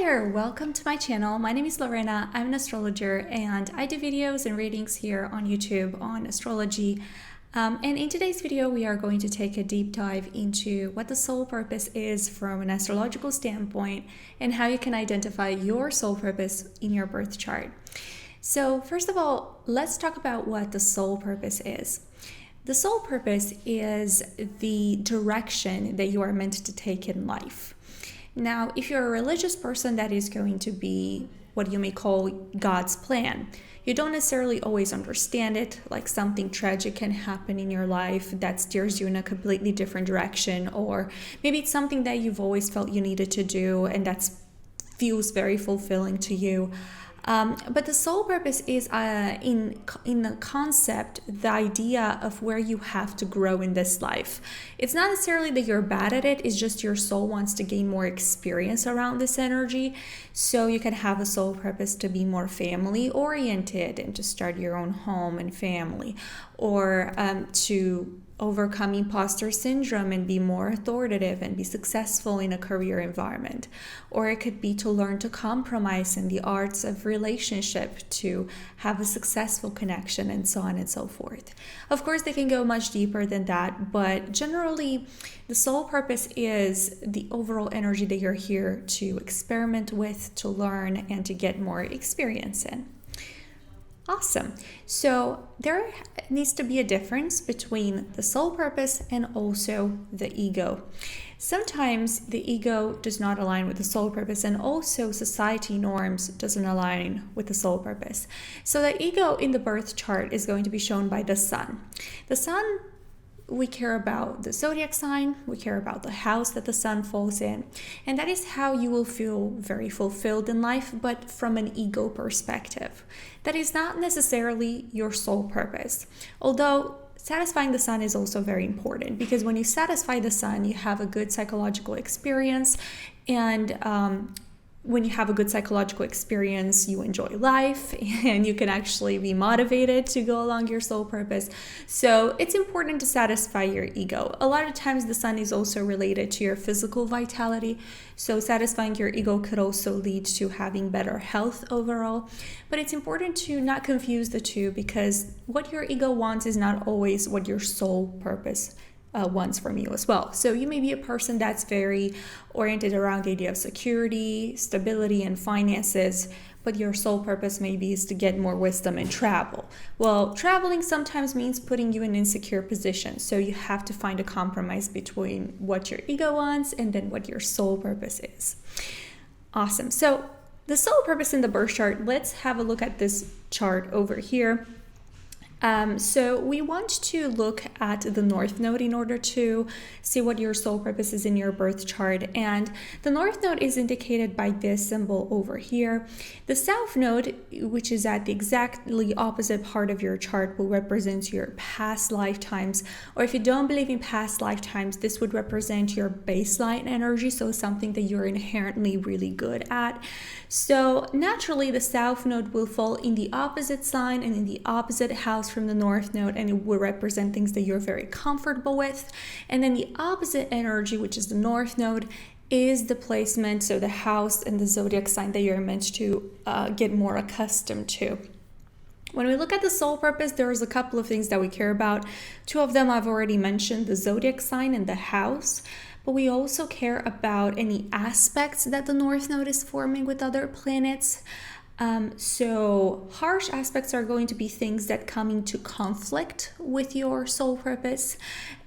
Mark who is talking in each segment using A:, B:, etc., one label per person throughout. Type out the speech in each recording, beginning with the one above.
A: there, welcome to my channel. My name is Lorena. I'm an astrologer and I do videos and readings here on YouTube on astrology. And in today's video, we are going to take a deep dive into what the soul purpose is from an astrological standpoint and how you can identify your soul purpose in your birth chart. So first of all, let's talk about what the soul purpose is. The soul purpose is the direction that you are meant to take in life. Now, if you're a religious person, that is going to be what you may call God's plan. You don't necessarily always understand it, like something tragic can happen in your life that steers you in a completely different direction, or maybe it's something that you've always felt you needed to do and that feels very fulfilling to you. But the soul purpose is in the concept, the idea of where you have to grow in this life. It's not necessarily that you're bad at it, it's just your soul wants to gain more experience around this energy. So you can have a soul purpose to be more family oriented and to start your own home and family, or to overcome imposter syndrome and be more authoritative and be successful in a career environment. Or it could be to learn to compromise in the arts of relationship to have a successful connection, and so on and so forth. Of course, they can go much deeper than that, but generally the soul purpose is the overall energy that you're here to experiment with, to learn, and to get more experience in. Awesome. So there needs to be a difference between the soul purpose and also the ego. Sometimes the ego does not align with the soul purpose, and also society norms doesn't align with the soul purpose. So the ego in the birth chart is going to be shown by the sun. The sun, we care about the zodiac sign, we care about the house that the sun falls in, and that is how you will feel very fulfilled in life, but from an ego perspective. That is not necessarily your soul purpose, although satisfying the sun is also very important, because when you satisfy the sun, you have a good psychological experience, and when you have a good psychological experience, you enjoy life and you can actually be motivated to go along your soul purpose. So it's important to satisfy your ego. A lot of times the sun is also related to your physical vitality. So satisfying your ego could also lead to having better health overall. But it's important to not confuse the two, because what your ego wants is not always what your soul purpose wants from you as well. So you may be a person that's very oriented around the idea of security, stability, and finances, but your soul purpose maybe is to get more wisdom and travel. Well, traveling sometimes means putting you in an insecure position. So you have to find a compromise between what your ego wants and then what your soul purpose is. Awesome. So the soul purpose in the birth chart, let's have a look at this chart over here. So we want to look at the North Node in order to see what your soul purpose is in your birth chart. And the North Node is indicated by this symbol over here. The South Node, which is at the exactly opposite part of your chart, will represent your past lifetimes. Or if you don't believe in past lifetimes, this would represent your baseline energy, so something that you're inherently really good at. So naturally, the South Node will fall in the opposite sign and in the opposite house from the North Node, and it will represent things that you're very comfortable with. And then the opposite energy, which is the North Node, is the placement, so the house and the zodiac sign that you're meant to get more accustomed to. When we look at the soul purpose, there's a couple of things that we care about. Two of them I've already mentioned, the zodiac sign and the house. But we also care about any aspects that the North Node is forming with other planets. So harsh aspects are going to be things that come into conflict with your soul purpose.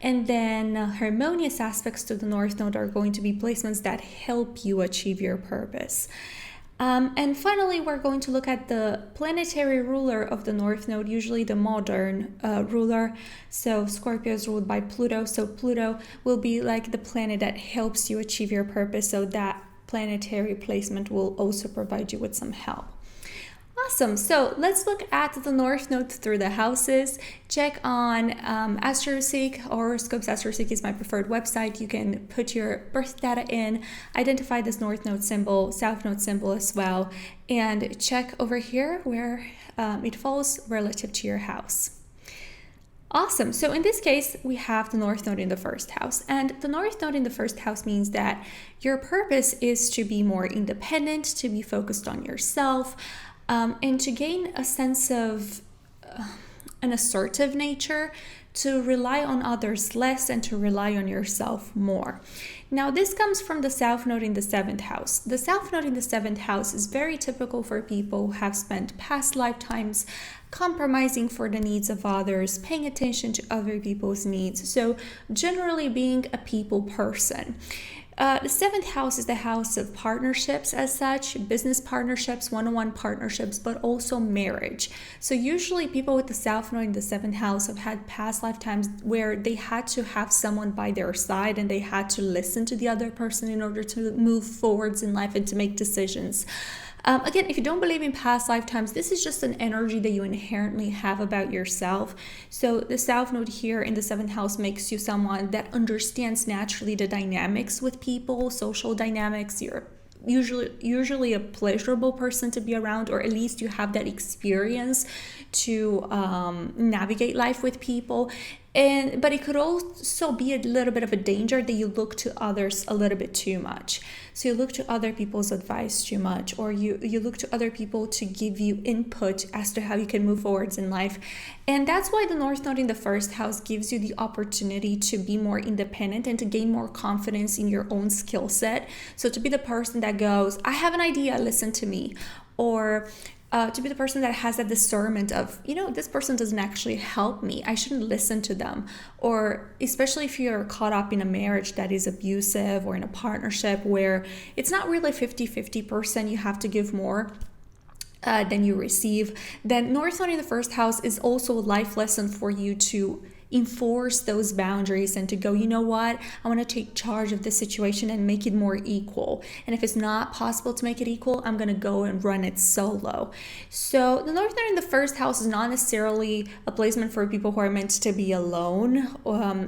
A: And then harmonious aspects to the North Node are going to be placements that help you achieve your purpose. And finally, we're going to look at the planetary ruler of the North Node, usually the modern ruler. So Scorpio is ruled by Pluto. So Pluto will be like the planet that helps you achieve your purpose. So that planetary placement will also provide you with some help. Awesome. So let's look at the North Node through the houses. Check on AstroSeek. Horoscopes AstroSeek is my preferred website. You can put your birth data in, identify this North Node symbol, South Node symbol as well, and check over here where it falls relative to your house. Awesome. So in this case, we have the North Node in the first house. And the North Node in the first house means that your purpose is to be more independent, to be focused on yourself, and to gain a sense of an assertive nature, to rely on others less and to rely on yourself more. Now, this comes from the South Node in the seventh house. The South Node in the seventh house is very typical for people who have spent past lifetimes compromising for the needs of others, paying attention to other people's needs. So, generally being a people person. The seventh house is the house of partnerships as such, business partnerships, one-on-one partnerships, but also marriage. So usually people with the South Node in the seventh house have had past lifetimes where they had to have someone by their side and they had to listen to the other person in order to move forwards in life and to make decisions. Again, if you don't believe in past lifetimes, this is just an energy that you inherently have about yourself. So the South Node here in the seventh house makes you someone that understands naturally the dynamics with people, social dynamics. You're usually a pleasurable person to be around, or at least you have that experience to navigate life with people. But it could also be a little bit of a danger that you look to others a little bit too much. So you look to other people's advice too much, or you look to other people to give you input as to how you can move forwards in life. And that's why the North Node in the first house gives you the opportunity to be more independent and to gain more confidence in your own skill set. So to be the person that goes, I have an idea, listen to me. Or to be the person that has that discernment of, this person doesn't actually help me, I shouldn't listen to them. Or especially if you're caught up in a marriage that is abusive, or in a partnership where it's not really 50-50%, you have to give more than you receive, then North Node in the first house is also a life lesson for you to enforce those boundaries and to go, you know what, I want to take charge of this situation and make it more equal. And if it's not possible to make it equal, I'm going to go and run it solo. So the North Node in the first house is not necessarily a placement for people who are meant to be alone.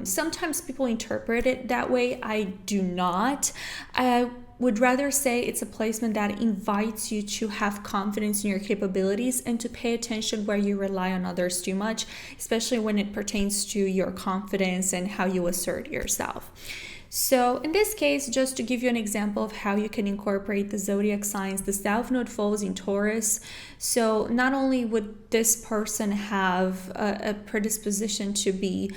A: Sometimes people interpret it that way. I do not. I would rather say it's a placement that invites you to have confidence in your capabilities and to pay attention where you rely on others too much, especially when it pertains to your confidence and how you assert yourself. So in this case, just to give you an example of how you can incorporate the zodiac signs, the South Node falls in Taurus. So not only would this person have a predisposition to be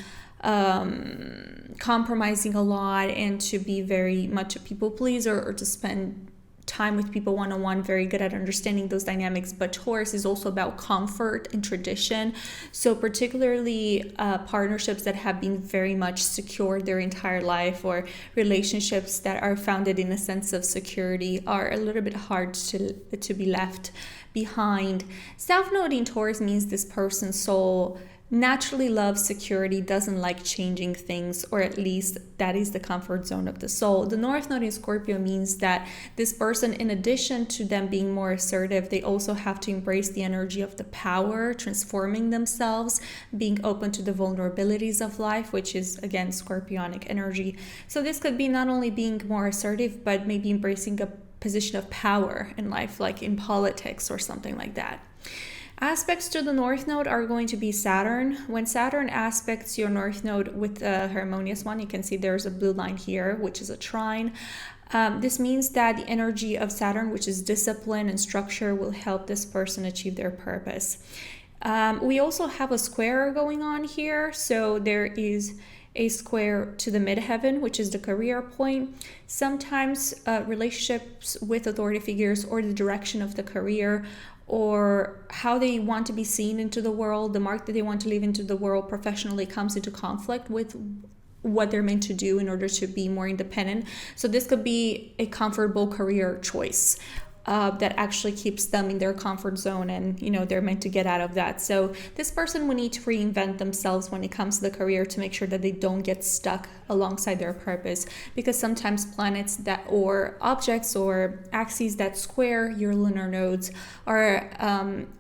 A: compromising a lot and to be very much a people pleaser, or to spend time with people one-on-one, very good at understanding those dynamics, but Taurus is also about comfort and tradition. So particularly partnerships that have been very much secure their entire life, or relationships that are founded in a sense of security, are a little bit hard to be left behind. South Node in Taurus means this person's soul naturally loves security, doesn't like changing things, or at least that is the comfort zone of the soul. The North Node in Scorpio means that this person, in addition to them being more assertive, they also have to embrace the energy of the power, transforming themselves, being open to the vulnerabilities of life, which is again Scorpionic energy. So this could be not only being more assertive, but maybe embracing a position of power in life, like in politics or something like that. Aspects to the North Node are going to be Saturn. When Saturn aspects your North Node with a harmonious one, you can see there's a blue line here, which is a trine. This means that the energy of Saturn, which is discipline and structure, will help this person achieve their purpose. We also have a square going on here. So there is a square to the midheaven, which is the career point. Sometimes relationships with authority figures, or the direction of the career, or how they want to be seen into the world, the mark that they want to leave into the world professionally, comes into conflict with what they're meant to do in order to be more independent. So this could be a comfortable career choice that actually keeps them in their comfort zone, and they're meant to get out of that. So this person will need to reinvent themselves when it comes to the career to make sure that they don't get stuck alongside their purpose, because sometimes planets that, or objects or axes that square your lunar nodes, are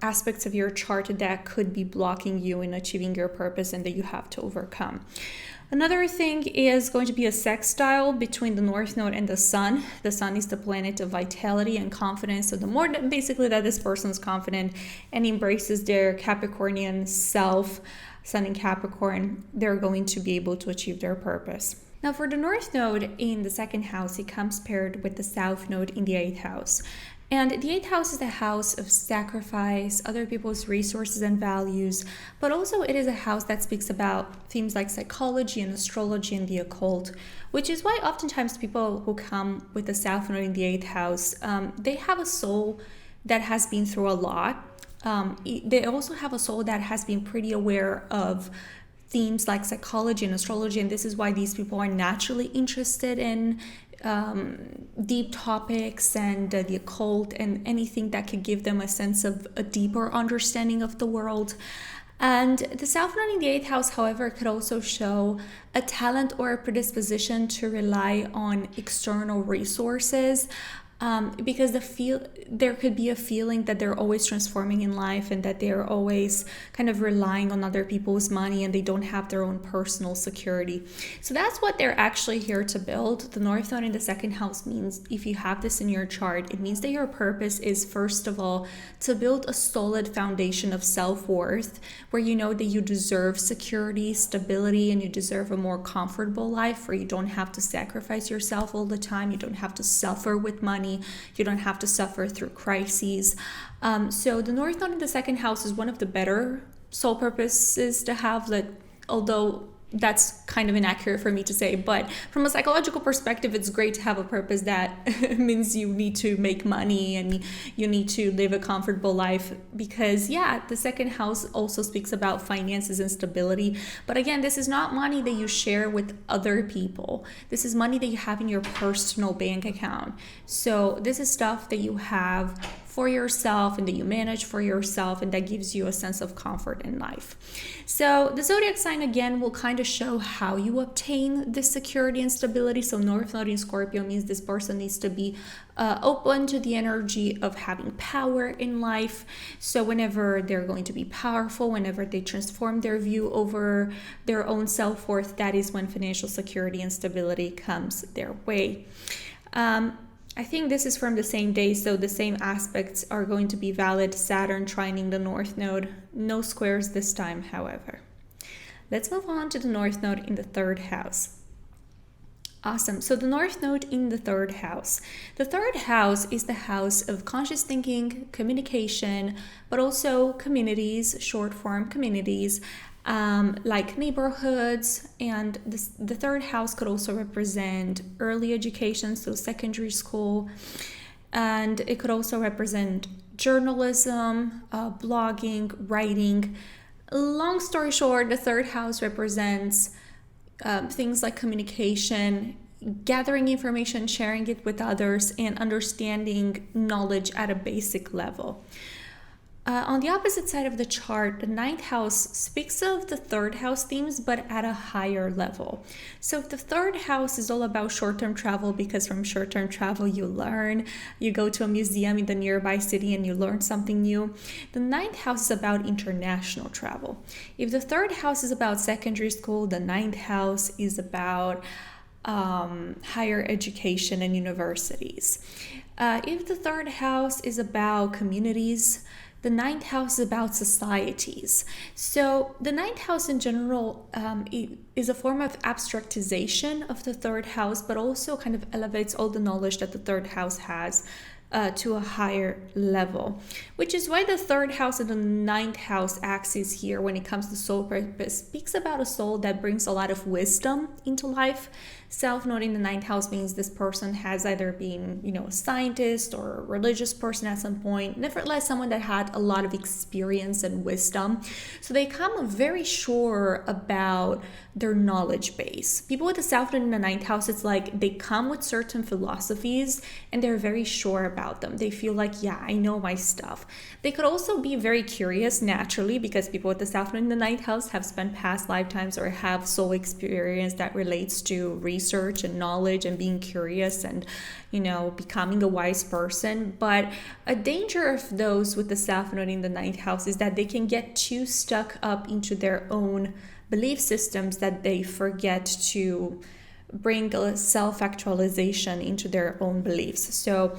A: aspects of your chart that could be blocking you in achieving your purpose and that you have to overcome. Another thing is going to be a sextile between the North Node and the Sun. The Sun is the planet of vitality and confidence. So the more that basically that this person is confident and embraces their Capricornian self, Sun in Capricorn, they're going to be able to achieve their purpose. Now for the North Node in the second house, it comes paired with the South Node in the 8th house. And the 8th house is the house of sacrifice, other people's resources and values, but also it is a house that speaks about themes like psychology and astrology and the occult, which is why oftentimes people who come with the South Node in the 8th house, they have a soul that has been through a lot. They also have a soul that has been pretty aware of themes like psychology and astrology, and this is why these people are naturally interested in deep topics and the occult and anything that could give them a sense of a deeper understanding of the world. And the South Node in the 8th house, however, could also show a talent or a predisposition to rely on external resources. Because there could be a feeling that they're always transforming in life and that they're always kind of relying on other people's money and they don't have their own personal security. So that's what they're actually here to build. The North Node in the second house means, if you have this in your chart, it means that your purpose is, first of all, to build a solid foundation of self-worth where you know that you deserve security, stability, and you deserve a more comfortable life where you don't have to sacrifice yourself all the time. You don't have to suffer with money. You don't have to suffer through crises. So the North Node in the second house is one of the better soul purposes to have, that although that's kind of inaccurate for me to say, but from a psychological perspective, it's great to have a purpose that means you need to make money and you need to live a comfortable life, because the second house also speaks about finances and stability. But again, this is not money that you share with other people. This is money that you have in your personal bank account. So this is stuff that you have for yourself and that you manage for yourself, and that gives you a sense of comfort in life. So the zodiac sign again will kind of show how you obtain this security and stability. So North Node in Scorpio means this person needs to be open to the energy of having power in life. So whenever they're going to be powerful, whenever they transform their view over their own self-worth, that is when financial security and stability comes their way. I think this is from the same day, so the same aspects are going to be valid. Saturn trining the North Node. No squares this time, however. Let's move on to the North Node in the third house. Awesome. So the North Node in the third house. The third house is the house of conscious thinking, communication, but also communities, short form communities, like neighborhoods. And the third house could also represent early education, so secondary school, and it could also represent journalism, blogging, writing. Long story short, the third house represents things like communication, gathering information, sharing it with others, and understanding knowledge at a basic level. On the opposite side of the chart, the ninth house speaks of the third house themes, but at a higher level. So if the third house is all about short-term travel, because from short-term travel you learn, you go to a museum in the nearby city and you learn something new, the ninth house is about international travel. If the third house is about secondary school, the ninth house is about higher education and universities. If the third house is about communities, the ninth house is about societies. So the ninth house in general is a form of abstractization of the third house, but also kind of elevates all the knowledge that the third house has to a higher level, which is why the third house and the ninth house axis here, when it comes to soul purpose, speaks about a soul that brings a lot of wisdom into life. Self-node in the ninth house means this person has either been, a scientist or a religious person at some point, nevertheless someone that had a lot of experience and wisdom. So they come very sure about their knowledge base. People with the self-node in the ninth house, it's like they come with certain philosophies and they're very sure about them. They feel like, yeah, I know my stuff. They could also be very curious naturally, because people with the self-node in the ninth house have spent past lifetimes or have soul experience that relates to research and knowledge and being curious and becoming a wise person. But a danger of those with the self-node in the ninth house is that they can get too stuck up into their own belief systems that they forget to bring a self-actualization into their own beliefs. So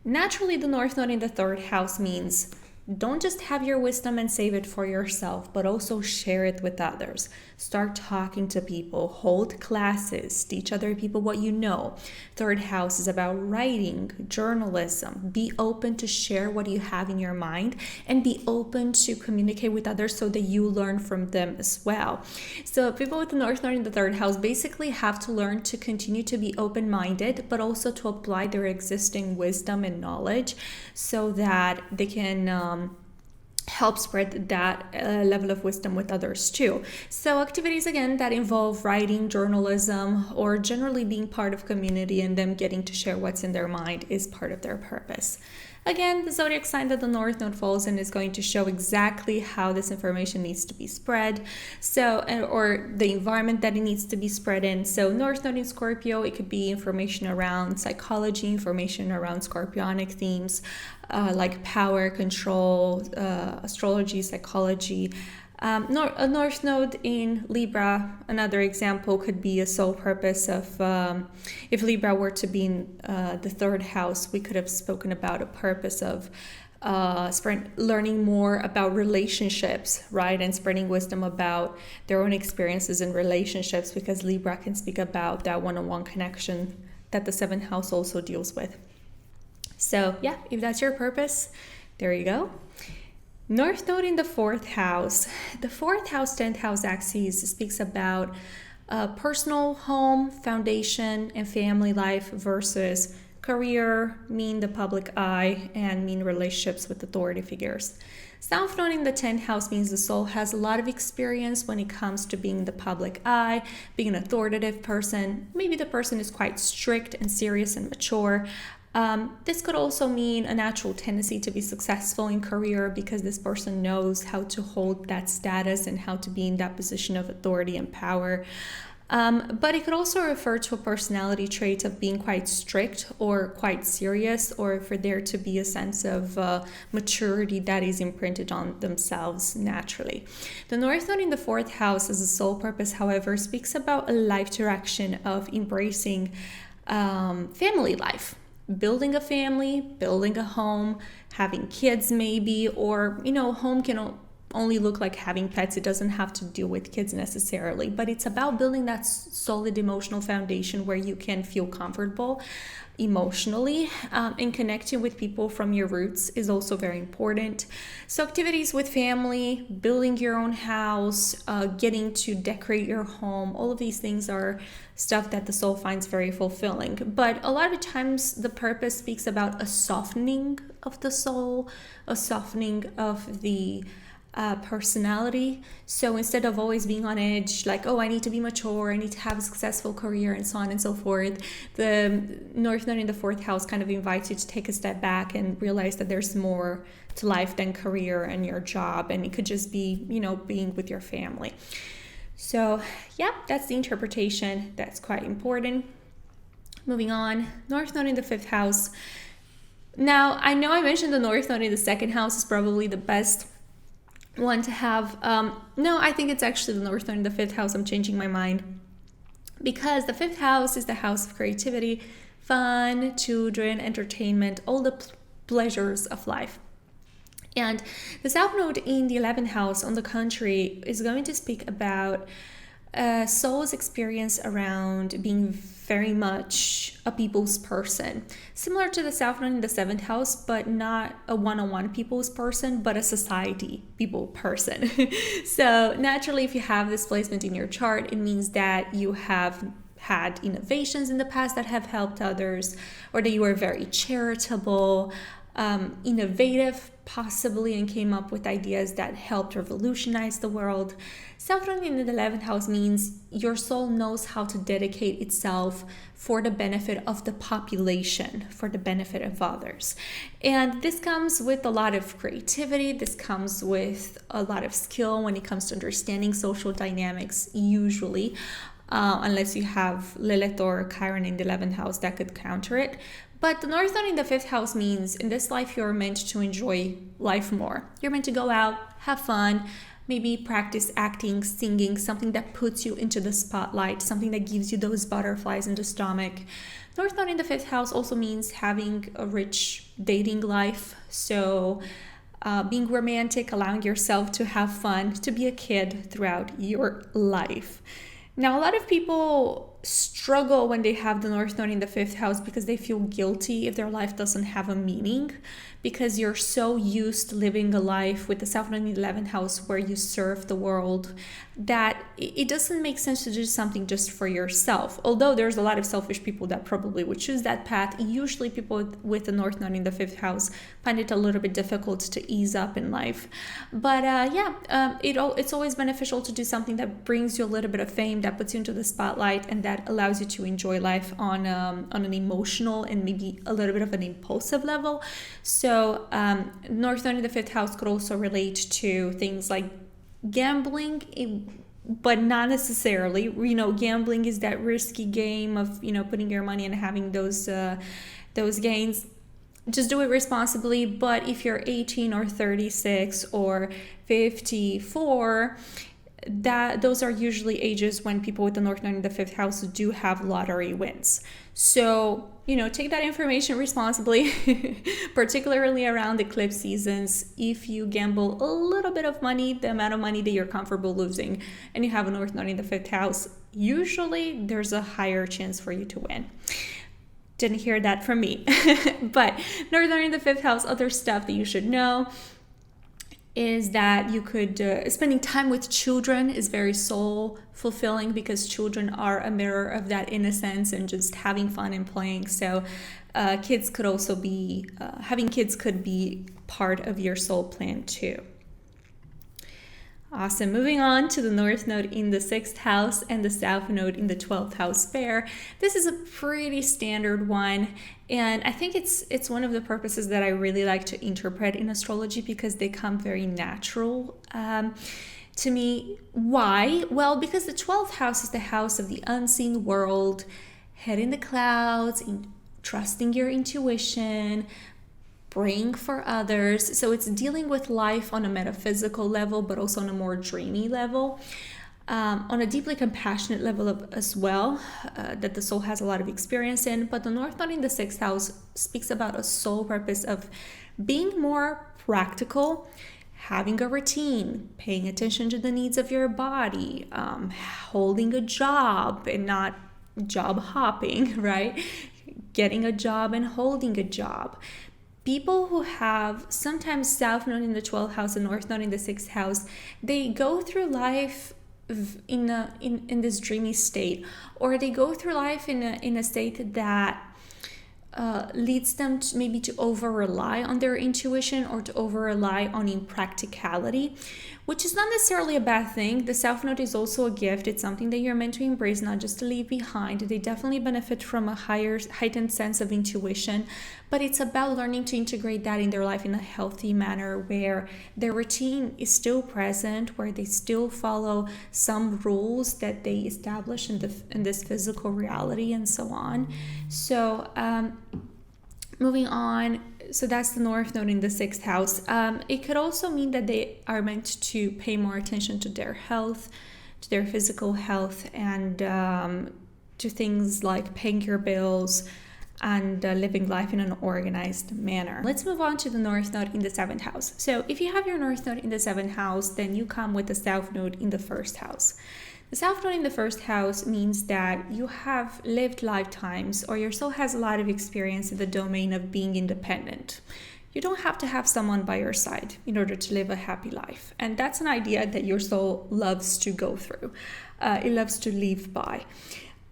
A: naturally, the North Node in the third house means don't just have your wisdom and save it for yourself, but also share it with others. Start talking to people, hold classes, teach other people what you know. Third house is about writing, journalism. Be open to share what you have in your mind and be open to communicate with others so that you learn from them as well. So people with the North Node in the third house basically have to learn to continue to be open-minded, but also to apply their existing wisdom and knowledge so that they can help spread that level of wisdom with others too. So activities again that involve writing, journalism, or generally being part of community and them getting to share what's in their mind is part of their purpose. Again, the zodiac sign that the North Node falls in is going to show exactly how this information needs to be spread, or the environment that it needs to be spread in. So North Node in Scorpio, it could be information around psychology, information around scorpionic themes, like power, control, astrology, psychology. A North Node in Libra, another example, could be a sole purpose of, if Libra were to be in the third house, we could have spoken about a purpose of learning more about relationships, right? And spreading wisdom about their own experiences in relationships, because Libra can speak about that one-on-one connection that the seventh house also deals with. So yeah, if that's your purpose, there you go. North Node in the fourth house. The fourth house, 10th house axis speaks about personal home, foundation, and family life versus career, mean the public eye, and mean relationships with authority figures. South Node in the 10th house means the soul has a lot of experience when it comes to being the public eye, being an authoritative person. Maybe the person is quite strict and serious and mature. This could also mean a natural tendency to be successful in career because this person knows how to hold that status and how to be in that position of authority and power. But it could also refer to a personality trait of being quite strict or quite serious, or for there to be a sense of maturity that is imprinted on themselves naturally. The North Node in the fourth house as a sole purpose, however, speaks about a life direction of embracing family life. Building a family, building a home, having kids maybe, or, home can only look like having pets. It doesn't have to do with kids necessarily, but it's about building that solid emotional foundation where you can feel comfortable emotionally, and connecting with people from your roots is also very important. So activities with family, building your own house, getting to decorate your home, all of these things are stuff that the soul finds very fulfilling. But a lot of times the purpose speaks about a softening of the soul, a softening of the personality. So instead of always being on edge, like, oh, I need to be mature, I need to have a successful career, and so on and so forth, the North Node in the fourth house kind of invites you to take a step back and realize that there's more to life than career and your job, and it could just be, being with your family. So yeah, that's the interpretation. That's quite important. Moving on, North Node in the fifth house. Now, I know I mentioned the North Node in the second house is probably the best one to have. No, I think it's actually the North Node in the fifth house. I'm changing my mind, because the fifth house is the house of creativity, fun, children, entertainment, all the pleasures of life. And the South Node in the 11th house, on the contrary, is going to speak about soul's experience around being very much a people's person, similar to the South Node in the 7th house, but not a one-on-one people's person, but a society people person. So naturally, if you have this placement in your chart, it means that you have had innovations in the past that have helped others, or that you were very charitable, innovative possibly, and came up with ideas that helped revolutionize the world. South Node in the 11th house means your soul knows how to dedicate itself for the benefit of the population, for the benefit of others. And this comes with a lot of creativity. This comes with a lot of skill when it comes to understanding social dynamics, usually. Unless you have Lilith or Chiron in the 11th house that could counter it. But the North Node in the 5th house means in this life you're meant to enjoy life more. You're meant to go out, have fun, maybe practice acting, singing, something that puts you into the spotlight, something that gives you those butterflies in the stomach. North Node in the 5th house also means having a rich dating life. So being romantic, allowing yourself to have fun, to be a kid throughout your life. Now, a lot of people struggle when they have the North Node in the 5th house because they feel guilty if their life doesn't have a meaning, because you're so used to living a life with the South Node in the 11th house where you serve the world that it doesn't make sense to do something just for yourself. Although there's a lot of selfish people that probably would choose that path, usually people with the North Node in the 5th house find it a little bit difficult to ease up in life. But it's always beneficial to do something that brings you a little bit of fame, that puts you into the spotlight, and that allows you to enjoy life on an emotional and maybe a little bit of an impulsive level. So North Node in the 5th house could also relate to things like gambling, but not necessarily. Gambling is that risky game of putting your money and having those gains. Just do it responsibly. But if you're 18 or 36 or 54, those are usually ages when people with the North Node in the 5th house do have lottery wins. So take that information responsibly, particularly around eclipse seasons. If you gamble a little bit of money, the amount of money that you're comfortable losing, and you have a North Node in the 5th house, usually there's a higher chance for you to win. Didn't hear that from me. But North Node in the 5th house, other stuff that you should know is that you could, spending time with children is very soul fulfilling, because children are a mirror of that innocence and just having fun and playing. So kids could also be, having kids could be part of your soul plan too. Awesome. Moving on to the North Node in the 6th house and the South Node in the 12th house pair. This is a pretty standard one, and I think it's one of the purposes that I really like to interpret in astrology, because they come very natural to me. Why? Well, because the 12th house is the house of the unseen world, head in the clouds, trusting your intuition, praying for others. So it's dealing with life on a metaphysical level, but also on a more dreamy level, on a deeply compassionate level as well, that the soul has a lot of experience in. But the North Node in the 6th house speaks about a soul purpose of being more practical, having a routine, paying attention to the needs of your body, holding a job and not job hopping, right? Getting a job and holding a job. People who have sometimes South Node in the 12th house and North Node in the 6th house, they go through life in this dreamy state, or they go through life in a state that leads them to maybe to over rely on their intuition, or to over rely on impracticality, which is not necessarily a bad thing. The South Node is also a gift. It's something that you're meant to embrace, not just to leave behind. They definitely benefit from a heightened sense of intuition, but it's about learning to integrate that in their life in a healthy manner, where their routine is still present, where they still follow some rules that they establish in this physical reality, and so on. So moving on, so that's the North Node in the 6th house. It could also mean that they are meant to pay more attention to their health, to their physical health, and to things like paying your bills and living life in an organized manner. Let's move on to the North Node in the 7th house. So if you have your North Node in the 7th house, then you come with the South Node in the 1st house. The South Node in the 1st house means that you have lived lifetimes, or your soul has a lot of experience in the domain of being independent. You don't have to have someone by your side in order to live a happy life. And that's an idea that your soul loves to go through. It loves to live by.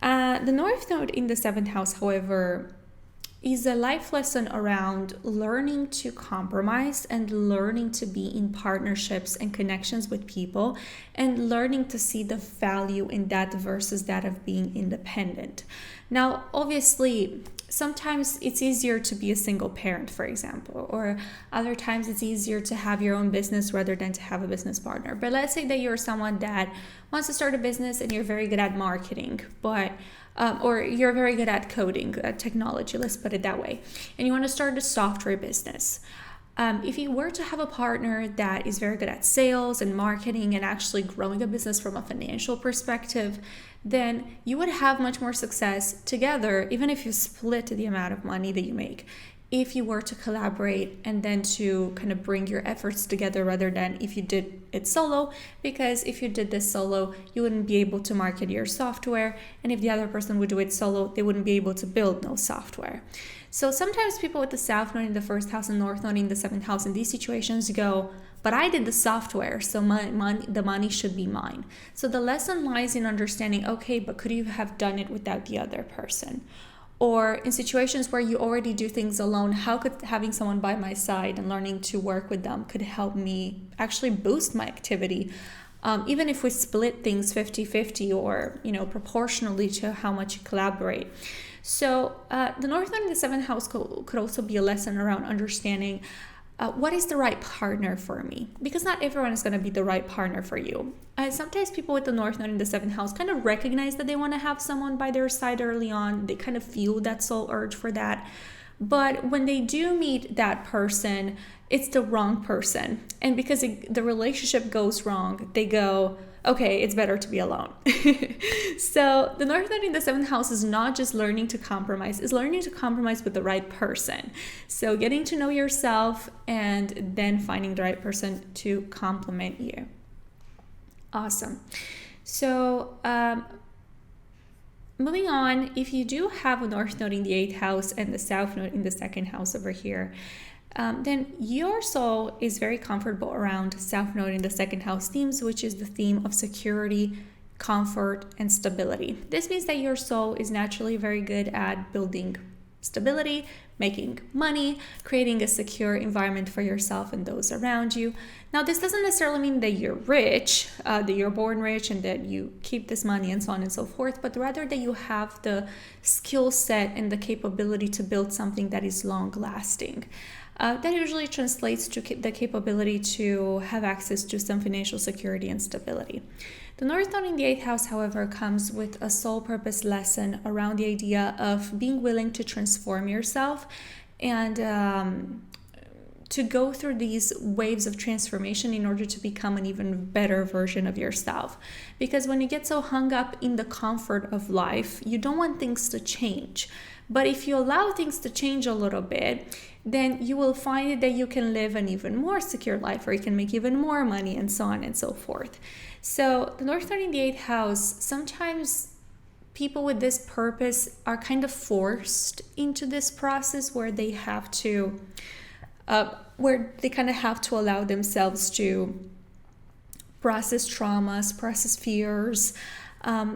A: The North Node in the 7th house, however, is a life lesson around learning to compromise and learning to be in partnerships and connections with people, and learning to see the value in that versus that of being independent. Now, obviously, sometimes it's easier to be a single parent, for example, or other times it's easier to have your own business rather than to have a business partner. But let's say that you're someone that wants to start a business and you're very good at marketing, but or you're very good at coding, technology, let's put it that way, and you want to start a software business. If you were to have a partner that is very good at sales and marketing and actually growing a business from a financial perspective, then you would have much more success together, even if you split the amount of money that you make, if you were to collaborate and then to kind of bring your efforts together rather than if you did it solo. Because if you did this solo, you wouldn't be able to market your software, and if the other person would do it solo, they wouldn't be able to build no software. So sometimes people with the South Node in the first house and North Node in the seventh house in these situations go, but I did the software, so the money should be mine. So the lesson lies in understanding, okay, but could you have done it without the other person? Or in situations where you already do things alone, how could having someone by my side and learning to work with them could help me actually boost my activity? Even if we split things 50-50 or, proportionally to how much you collaborate. So the North Node in the seventh house could also be a lesson around understanding what is the right partner for me? Because not everyone is going to be the right partner for you. Sometimes people with the North Node in the seventh house kind of recognize that they want to have someone by their side early on. They kind of feel that soul urge for that. But when they do meet that person, it's the wrong person. And because the relationship goes wrong, they go, okay, it's better to be alone. So the North Node in the seventh house is not just learning to compromise, it's learning to compromise with the right person. So getting to know yourself and then finding the right person to complement you. Awesome. So moving on, if you do have a North Node in the 8th house and the South Node in the 2nd house over here, then your soul is very comfortable around South Node in the 2nd house themes, which is the theme of security, comfort, and stability. This means that your soul is naturally very good at building stability, making money, creating a secure environment for yourself and those around you. Now, this doesn't necessarily mean that you're rich, that you're born rich and that you keep this money and so on and so forth, but rather that you have the skill set and the capability to build something that is long lasting. That usually translates to the capability to have access to some financial security and stability. The North Node in the 8th house, however, comes with a soul purpose lesson around the idea of being willing to transform yourself and to go through these waves of transformation in order to become an even better version of yourself. Because when you get so hung up in the comfort of life, you don't want things to change. But if you allow things to change a little bit, then you will find that you can live an even more secure life, or you can make even more money, and so on and so forth. So the North Node in the 8th house, sometimes people with this purpose are kind of forced into this process where they have to, allow themselves to process traumas, process fears.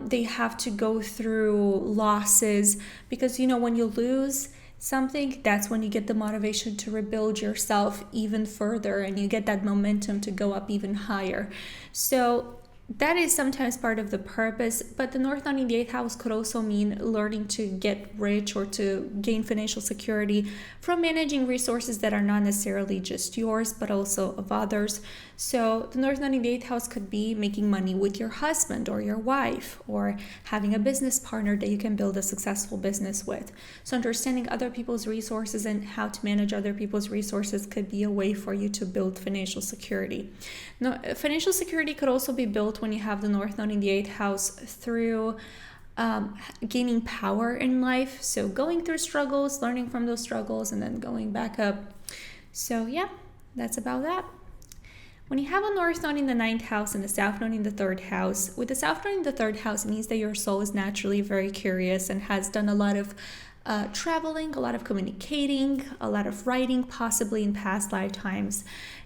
A: They have to go through losses because, when you lose something, that's when you get the motivation to rebuild yourself even further and you get that momentum to go up even higher. So that is sometimes part of the purpose, but the North Node in the 8th house could also mean learning to get rich or to gain financial security from managing resources that are not necessarily just yours, but also of others. So the North Node in the 8th house could be making money with your husband or your wife, or having a business partner that you can build a successful business with. So understanding other people's resources and how to manage other people's resources could be a way for you to build financial security. Now, financial security could also be built when you have the North Node in the 8th house through gaining power in life. So going through struggles, learning from those struggles, and then going back up. So yeah, that's about that. When you have a North Node in the 9th house and a South Node in the 3rd house, with the South Node in the 3rd house, it means that your soul is naturally very curious and has done a lot of traveling, a lot of communicating, a lot of writing, possibly in past lifetimes.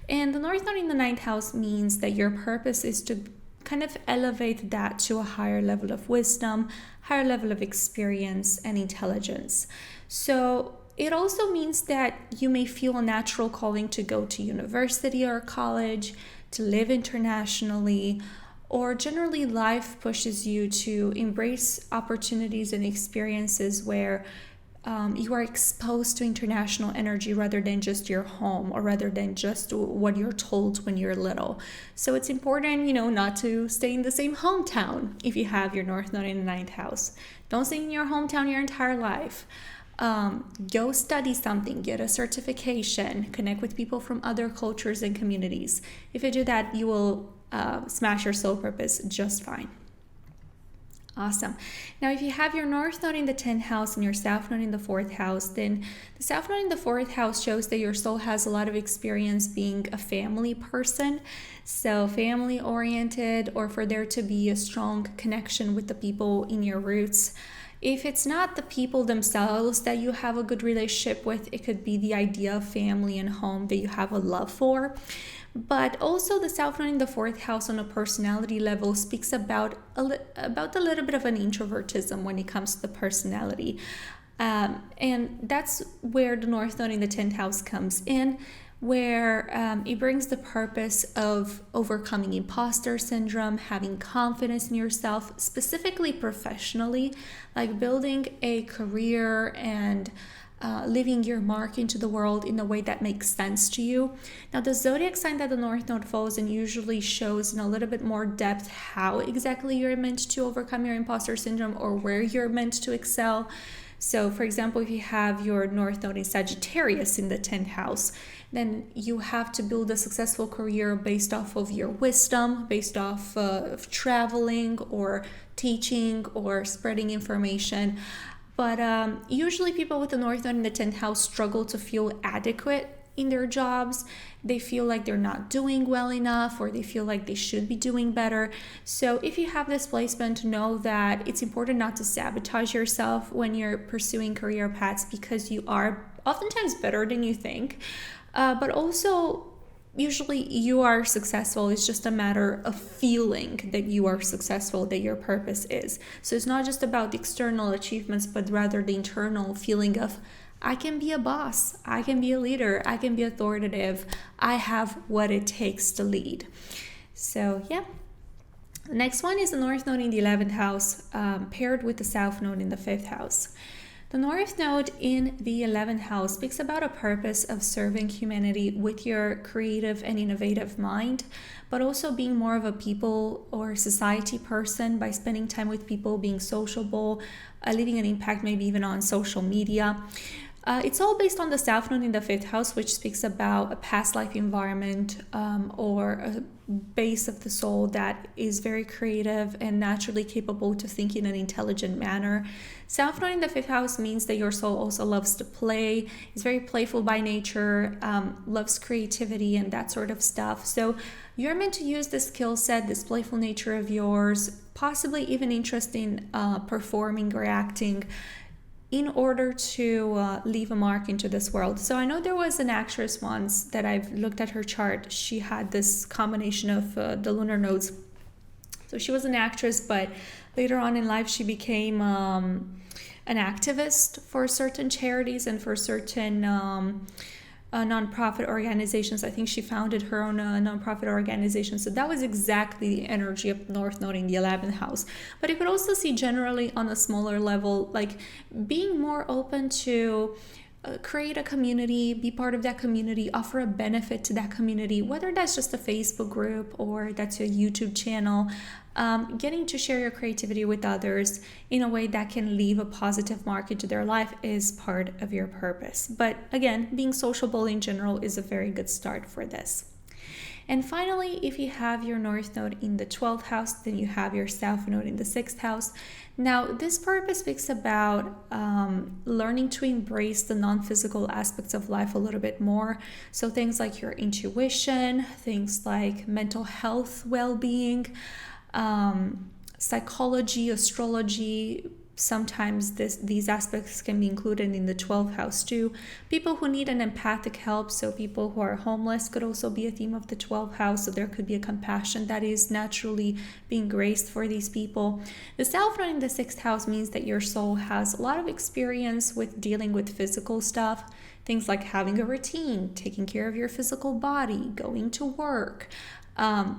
A: And the North Node in the 9th house means that your purpose is to kind of elevate that to a higher level of wisdom, higher level of experience and intelligence. So it also means that you may feel a natural calling to go to university or college, to live internationally, or generally life pushes you to embrace opportunities and experiences where you are exposed to international energy rather than just your home, or rather than just what you're told when you're little. So it's important, not to stay in the same hometown if you have your North Node in the 9th house. Don't stay in your hometown your entire life. Go study something, get a certification, connect with people from other cultures and communities. If you do that, you will smash your soul purpose just fine. Awesome. Now, if you have your North Node in the 10th house and your South Node in the 4th house, then the South Node in the 4th house shows that your soul has a lot of experience being a family person. So family oriented, or for there to be a strong connection with the people in your roots. If it's not the people themselves that you have a good relationship with, it could be the idea of family and home that you have a love for. But also the South Node in the 4th house on a personality level speaks about a little bit of an introvertism when it comes to the personality. And that's where the North Node in the 10th house comes in, where it brings the purpose of overcoming imposter syndrome, having confidence in yourself, specifically professionally, like building a career and leaving your mark into the world in a way that makes sense to you. Now, the zodiac sign that the North Node falls in usually shows in a little bit more depth how exactly you're meant to overcome your imposter syndrome or where you're meant to excel. So, for example, if you have your North Node in Sagittarius in the 10th house, then you have to build a successful career based off of your wisdom, based off of traveling or teaching or spreading information. But usually people with the North Node in the 10th house struggle to feel adequate in their jobs. They feel like they're not doing well enough, or they feel like they should be doing better. So if you have this placement, know that it's important not to sabotage yourself when you're pursuing career paths, because you are oftentimes better than you think. But also, usually you are successful. It's just a matter of feeling that you are successful, that your purpose is. So it's not just about the external achievements, but rather the internal feeling of, I can be a boss, I can be a leader, I can be authoritative, I have what it takes to lead. So yeah. The next one is the North Node in the 11th house, paired with the South Node in the 5th house. The North Node in the 11th house speaks about a purpose of serving humanity with your creative and innovative mind, but also being more of a people or society person by spending time with people, being sociable, leaving an impact maybe even on social media. It's all based on the South Node in the 5th house, which speaks about a past life environment or a base of the soul that is very creative and naturally capable to think in an intelligent manner. South Node in the 5th house means that your soul also loves to play, is very playful by nature, loves creativity and that sort of stuff. So you're meant to use this skill set, this playful nature of yours, possibly even interest in performing or acting, in order to leave a mark into this world. So I know there was an actress once that I've looked at her chart. She had this combination of the lunar nodes. So she was an actress, but later on in life she became an activist for certain charities and for certain nonprofit organizations. I think she founded her own nonprofit organization. So that was exactly the energy of North Node in the 11th house. But you could also see generally on a smaller level, like being more open to create a community, be part of that community, offer a benefit to that community, whether that's just a Facebook group or that's a YouTube channel. Getting to share your creativity with others in a way that can leave a positive mark into their life is part of your purpose. But again, being sociable in general is a very good start for this. And finally, if you have your North Node in the 12th house, then you have your South Node in the 6th house. Now, this purpose speaks about learning to embrace the non-physical aspects of life a little bit more. So things like your intuition, things like mental health, well-being, psychology, astrology. Sometimes these aspects can be included in the 12th house too. People who need an empathic help, so people who are homeless could also be a theme of the 12th house. So there could be a compassion that is naturally being graced for these people. The South Node in the 6th house means that your soul has a lot of experience with dealing with physical stuff. Things like having a routine, taking care of your physical body, going to work,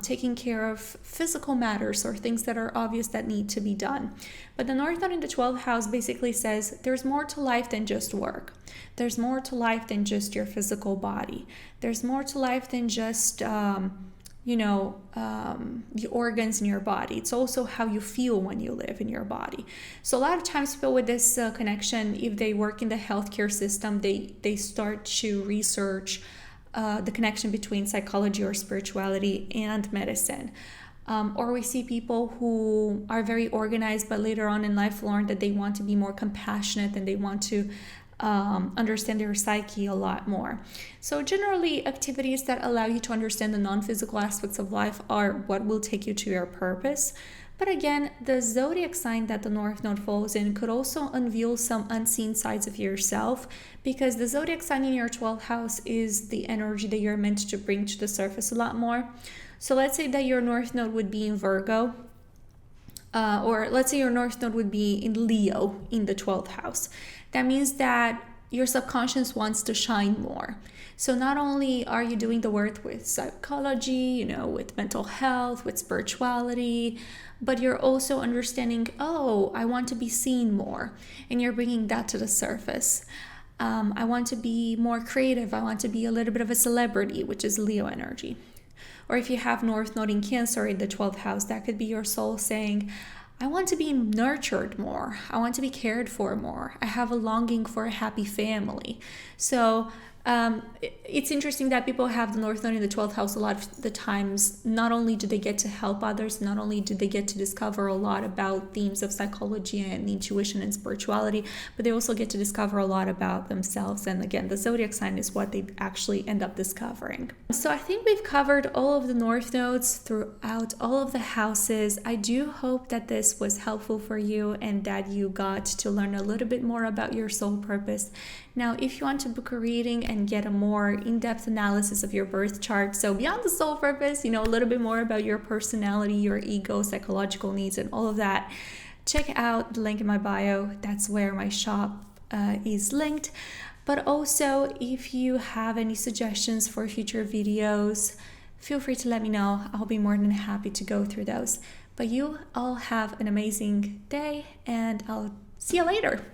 A: taking care of physical matters or things that are obvious that need to be done. But the North Node in the 12th house basically says there's more to life than just work. There's more to life than just your physical body. There's more to life than just the organs in your body. It's also how you feel when you live in your body. So a lot of times people with this connection, if they work in the healthcare system, they start to research the connection between psychology or spirituality and medicine. Or we see people who are very organized, but later on in life learn that they want to be more compassionate and they want to understand their psyche a lot more. So generally, activities that allow you to understand the non-physical aspects of life are what will take you to your purpose. But again, the zodiac sign that the North Node falls in could also unveil some unseen sides of yourself, because the zodiac sign in your 12th house is the energy that you're meant to bring to the surface a lot more. So let's say that your North Node would be in Virgo, or let's say your North Node would be in Leo in the 12th house. That means that your subconscious wants to shine more. So not only are you doing the work with psychology, with mental health, with spirituality, but you're also understanding, oh, I want to be seen more. And you're bringing that to the surface. I want to be more creative. I want to be a little bit of a celebrity, which is Leo energy. Or if you have North Node in Cancer in the 12th house, that could be your soul saying, I want to be nurtured more. I want to be cared for more. I have a longing for a happy family. So it's interesting that people have the North Node in the 12th house a lot of the times. Not only do they get to help others, not only do they get to discover a lot about themes of psychology and intuition and spirituality, but they also get to discover a lot about themselves. And again, the zodiac sign is what they actually end up discovering. So I think we've covered all of the North Nodes throughout all of the houses. I do hope that this was helpful for you and that you got to learn a little bit more about your soul purpose. Now, if you want to book a reading and get a more in-depth analysis of your birth chart, so beyond the soul purpose, a little bit more about your personality, your ego, psychological needs, and all of that, check out the link in my bio. That's where my shop is linked. But also, if you have any suggestions for future videos, feel free to let me know. I'll be more than happy to go through those. But you all have an amazing day, and I'll see you later.